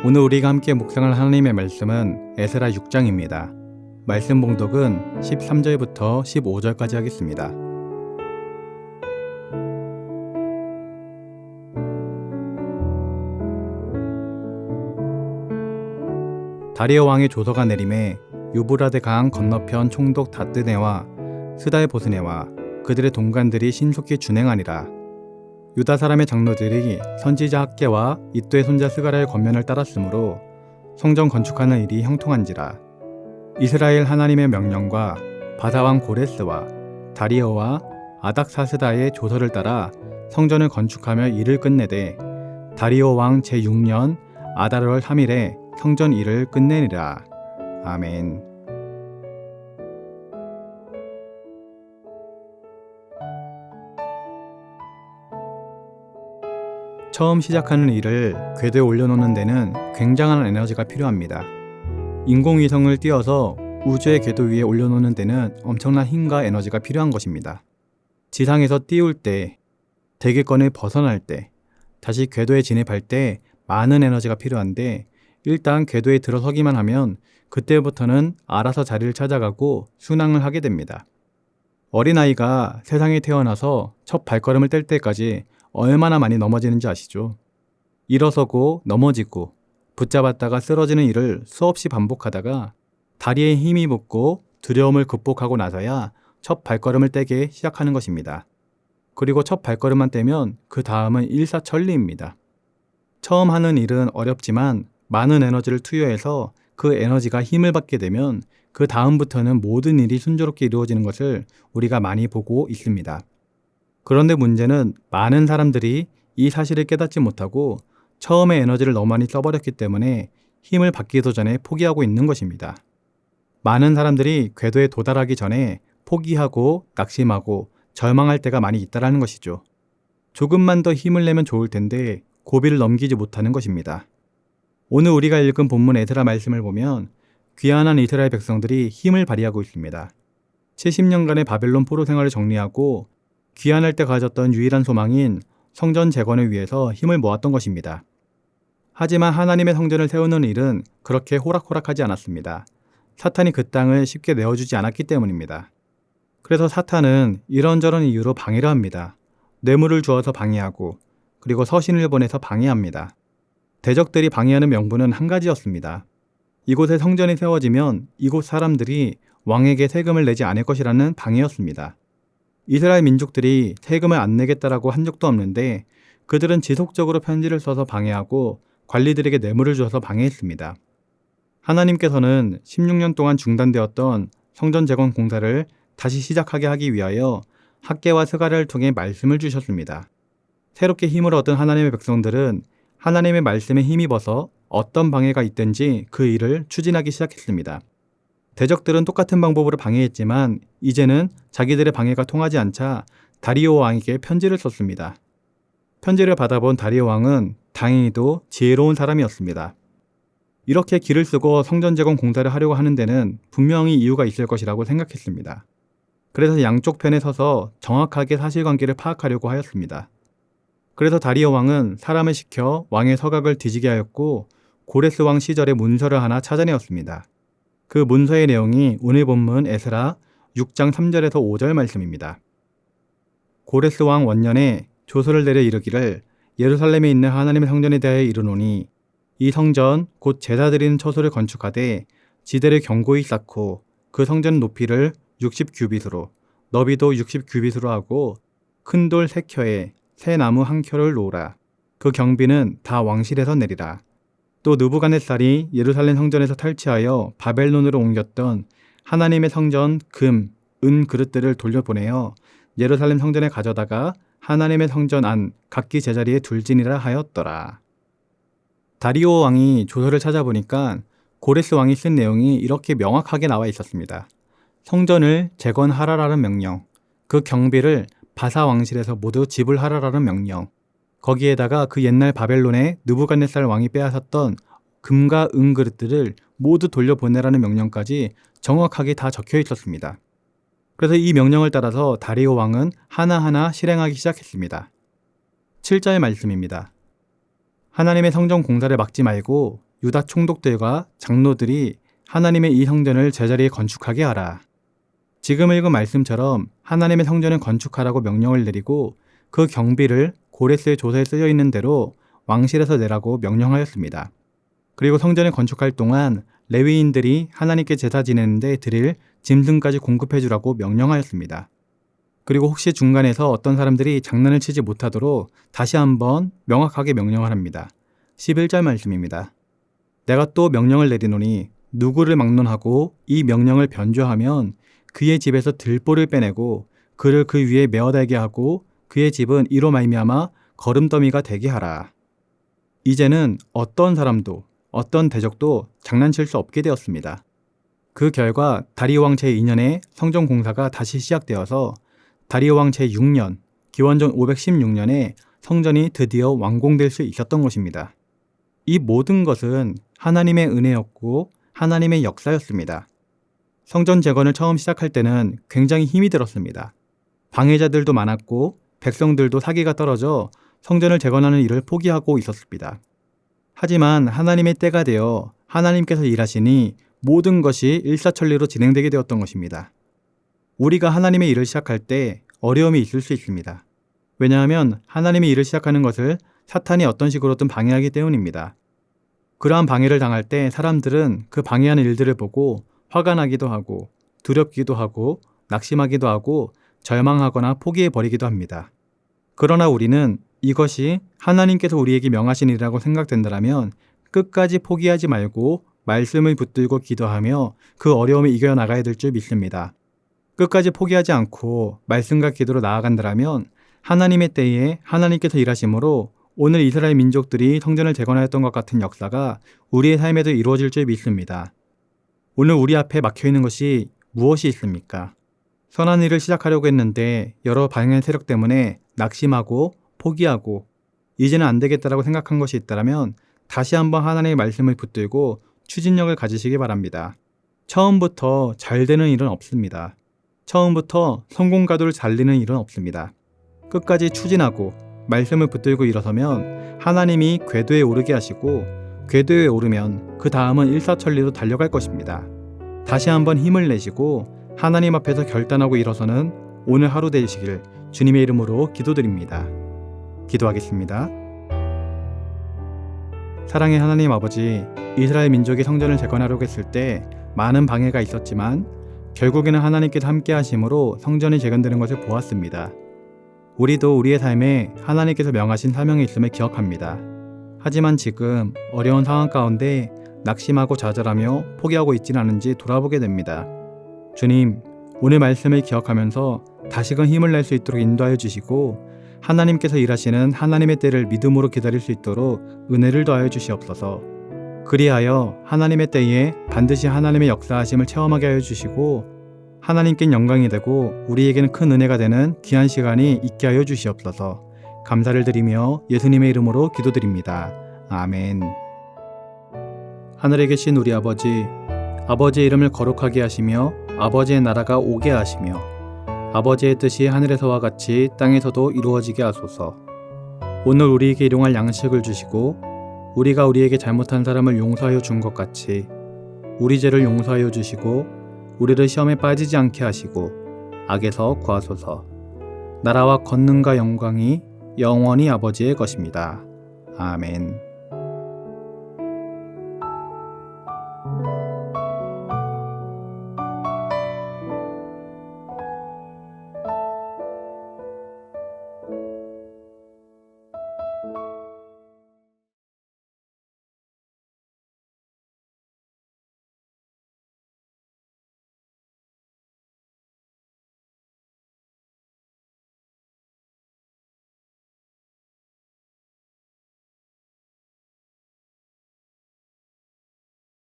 오늘 우리가 함께 묵상할 하나님의 말씀은 에스라 6장입니다. 말씀 봉독은 13절부터 15절까지 하겠습니다. 다리오 왕의 조서가 내림에 유브라데 강 건너편 총독 다뜨네와 스달 보스네와 그들의 동관들이 신속히 준행하니라. 유다 사람의 장로들이 선지자 학개와 이도의 손자 스가랴의 권면을 따랐으므로 성전 건축하는 일이 형통한지라. 이스라엘 하나님의 명령과 바사왕 고레스와 다리오와 아닥사스다의 조서를 따라 성전을 건축하며 일을 끝내되 다리오 왕 제6년 아달월 3일에 성전 일을 끝내니라. 아멘. 처음 시작하는 일을 궤도에 올려놓는 데는 굉장한 에너지가 필요합니다. 인공위성을 띄워서 우주의 궤도 위에 올려놓는 데는 엄청난 힘과 에너지가 필요한 것입니다. 지상에서 띄울 때, 대기권을 벗어날 때, 다시 궤도에 진입할 때 많은 에너지가 필요한데 일단 궤도에 들어서기만 하면 그때부터는 알아서 자리를 찾아가고 순항을 하게 됩니다. 어린아이가 세상에 태어나서 첫 발걸음을 뗄 때까지 얼마나 많이 넘어지는지 아시죠? 일어서고 넘어지고 붙잡았다가 쓰러지는 일을 수없이 반복하다가 다리에 힘이 붙고 두려움을 극복하고 나서야 첫 발걸음을 떼기 시작하는 것입니다. 그리고 첫 발걸음만 떼면 그 다음은 일사천리입니다. 처음 하는 일은 어렵지만 많은 에너지를 투여해서 그 에너지가 힘을 받게 되면 그 다음부터는 모든 일이 순조롭게 이루어지는 것을 우리가 많이 보고 있습니다. 그런데 문제는 많은 사람들이 이 사실을 깨닫지 못하고 처음에 에너지를 너무 많이 써버렸기 때문에 힘을 받기도 전에 포기하고 있는 것입니다. 많은 사람들이 궤도에 도달하기 전에 포기하고 낙심하고 절망할 때가 많이 있다는 것이죠. 조금만 더 힘을 내면 좋을 텐데 고비를 넘기지 못하는 것입니다. 오늘 우리가 읽은 본문 에스라 말씀을 보면 귀환한 이스라엘 백성들이 힘을 발휘하고 있습니다. 70년간의 바벨론 포로 생활을 정리하고 귀환할 때 가졌던 유일한 소망인 성전 재건을 위해서 힘을 모았던 것입니다. 하지만 하나님의 성전을 세우는 일은 그렇게 호락호락하지 않았습니다. 사탄이 그 땅을 쉽게 내어주지 않았기 때문입니다. 그래서 사탄은 이런저런 이유로 방해를 합니다. 뇌물을 주어서 방해하고 그리고 서신을 보내서 방해합니다. 대적들이 방해하는 명분은 한 가지였습니다. 이곳에 성전이 세워지면 이곳 사람들이 왕에게 세금을 내지 않을 것이라는 방해였습니다. 이스라엘 민족들이 세금을 안 내겠다라고 한 적도 없는데 그들은 지속적으로 편지를 써서 방해하고 관리들에게 뇌물을 주어서 방해했습니다. 하나님께서는 16년 동안 중단되었던 성전 재건 공사를 다시 시작하게 하기 위하여 학개와 스가랴를 통해 말씀을 주셨습니다. 새롭게 힘을 얻은 하나님의 백성들은 하나님의 말씀에 힘입어서 어떤 방해가 있든지 그 일을 추진하기 시작했습니다. 대적들은 똑같은 방법으로 방해했지만 이제는 자기들의 방해가 통하지 않자 다리오 왕에게 편지를 썼습니다. 편지를 받아본 다리오 왕은 다행히도 지혜로운 사람이었습니다. 이렇게 기를 쓰고 성전 재건 공사를 하려고 하는 데는 분명히 이유가 있을 것이라고 생각했습니다. 그래서 양쪽 편에 서서 정확하게 사실관계를 파악하려고 하였습니다. 그래서 다리오 왕은 사람을 시켜 왕의 서각을 뒤지게 하였고 고레스 왕 시절의 문서를 하나 찾아내었습니다. 그 문서의 내용이 오늘 본문 에스라 6장 3절에서 5절 말씀입니다. 고레스 왕 원년에 조서를 내려 이르기를 예루살렘에 있는 하나님의 성전에 대하여 이르노니 이 성전 곧 제사 드리는 처소를 건축하되 지대를 견고히 쌓고 그 성전 높이를 60규빗으로 너비도 60규빗으로 하고 큰 돌 3켜에 새 나무 1켜를 놓으라. 그 경비는 다 왕실에서 내리라. 또 느부갓네살이 예루살렘 성전에서 탈취하여 바벨론으로 옮겼던 하나님의 성전 금, 은 그릇들을 돌려보내어 예루살렘 성전에 가져다가 하나님의 성전 안 각기 제자리에 둘지니라 하였더라. 다리오 왕이 조서를 찾아보니까 고레스 왕이 쓴 내용이 이렇게 명확하게 나와 있었습니다. 성전을 재건하라라는 명령, 그 경비를 바사 왕실에서 모두 지불하라라는 명령, 거기에다가 그 옛날 바벨론의 느부갓네살 왕이 빼앗았던 금과 은 그릇들을 모두 돌려보내라는 명령까지 정확하게 다 적혀 있었습니다. 그래서 이 명령을 따라서 다리오 왕은 하나하나 실행하기 시작했습니다. 7절 말씀입니다. 하나님의 성전 공사를 막지 말고 유다 총독들과 장로들이 하나님의 이 성전을 제자리에 건축하게 하라. 지금 읽은 말씀처럼 하나님의 성전을 건축하라고 명령을 내리고 그 경비를 고레스의 조서에 쓰여 있는 대로 왕실에서 내라고 명령하였습니다. 그리고 성전을 건축할 동안 레위인들이 하나님께 제사 지내는데 드릴 짐승까지 공급해 주라고 명령하였습니다. 그리고 혹시 중간에서 어떤 사람들이 장난을 치지 못하도록 다시 한번 명확하게 명령을 합니다. 11절 말씀입니다. 내가 또 명령을 내리노니 누구를 막론하고 이 명령을 변조하면 그의 집에서 들보를 빼내고 그를 그 위에 메어달게 하고 그의 집은 이로 말미암아 거름더미가 되게 하라. 이제는 어떤 사람도 어떤 대적도 장난칠 수 없게 되었습니다. 그 결과 다리오 왕 제2년에 성전 공사가 다시 시작되어서 다리오 왕 제6년 기원전 516년에 성전이 드디어 완공될 수 있었던 것입니다. 이 모든 것은 하나님의 은혜였고 하나님의 역사였습니다. 성전 재건을 처음 시작할 때는 굉장히 힘이 들었습니다. 방해자들도 많았고 백성들도 사기가 떨어져 성전을 재건하는 일을 포기하고 있었습니다. 하지만 하나님의 때가 되어 하나님께서 일하시니 모든 것이 일사천리로 진행되게 되었던 것입니다. 우리가 하나님의 일을 시작할 때 어려움이 있을 수 있습니다. 왜냐하면 하나님의 일을 시작하는 것을 사탄이 어떤 식으로든 방해하기 때문입니다. 그러한 방해를 당할 때 사람들은 그 방해하는 일들을 보고 화가 나기도 하고 두렵기도 하고 낙심하기도 하고 절망하거나 포기해버리기도 합니다. 그러나 우리는 이것이 하나님께서 우리에게 명하신 일이라고 생각된다면 끝까지 포기하지 말고 말씀을 붙들고 기도하며 그 어려움을 이겨나가야 될 줄 믿습니다. 끝까지 포기하지 않고 말씀과 기도로 나아간다면 하나님의 때에 하나님께서 일하심으로 오늘 이스라엘 민족들이 성전을 재건하였던 것 같은 역사가 우리의 삶에도 이루어질 줄 믿습니다. 오늘 우리 앞에 막혀있는 것이 무엇이 있습니까? 선한 일을 시작하려고 했는데 여러 방해 세력 때문에 낙심하고 포기하고 이제는 안 되겠다라고 생각한 것이 있다면 다시 한번 하나님의 말씀을 붙들고 추진력을 가지시기 바랍니다. 처음부터 잘 되는 일은 없습니다. 처음부터 성공가도를 달리는 일은 없습니다. 끝까지 추진하고 말씀을 붙들고 일어서면 하나님이 궤도에 오르게 하시고 궤도에 오르면 그 다음은 일사천리로 달려갈 것입니다. 다시 한번 힘을 내시고 하나님 앞에서 결단하고 일어서는 오늘 하루 되시길 주님의 이름으로 기도드립니다. 기도하겠습니다. 사랑의 하나님 아버지, 이스라엘 민족이 성전을 재건하려고 했을 때 많은 방해가 있었지만 결국에는 하나님께서 함께 하심으로 성전이 재건되는 것을 보았습니다. 우리도 우리의 삶에 하나님께서 명하신 사명이 있음을 기억합니다. 하지만 지금 어려운 상황 가운데 낙심하고 좌절하며 포기하고 있지는 않은지 돌아보게 됩니다. 주님, 오늘 말씀을 기억하면서 다시금 힘을 낼 수 있도록 인도하여 주시고 하나님께서 일하시는 하나님의 때를 믿음으로 기다릴 수 있도록 은혜를 더하여 주시옵소서. 그리하여 하나님의 때에 반드시 하나님의 역사하심을 체험하게 하여 주시고 하나님께 영광이 되고 우리에게는 큰 은혜가 되는 귀한 시간이 있게 하여 주시옵소서. 감사를 드리며 예수님의 이름으로 기도드립니다. 아멘. 하늘에 계신 우리 아버지, 아버지의 이름을 거룩하게 하시며 아버지의 나라가 오게 하시며 아버지의 뜻이 하늘에서와 같이 땅에서도 이루어지게 하소서. 오늘 우리에게 일용할 양식을 주시고 우리가 우리에게 잘못한 사람을 용서하여 준 것 같이 우리 죄를 용서하여 주시고 우리를 시험에 빠지지 않게 하시고 악에서 구하소서. 나라와 권능과 영광이 영원히 아버지의 것입니다. 아멘.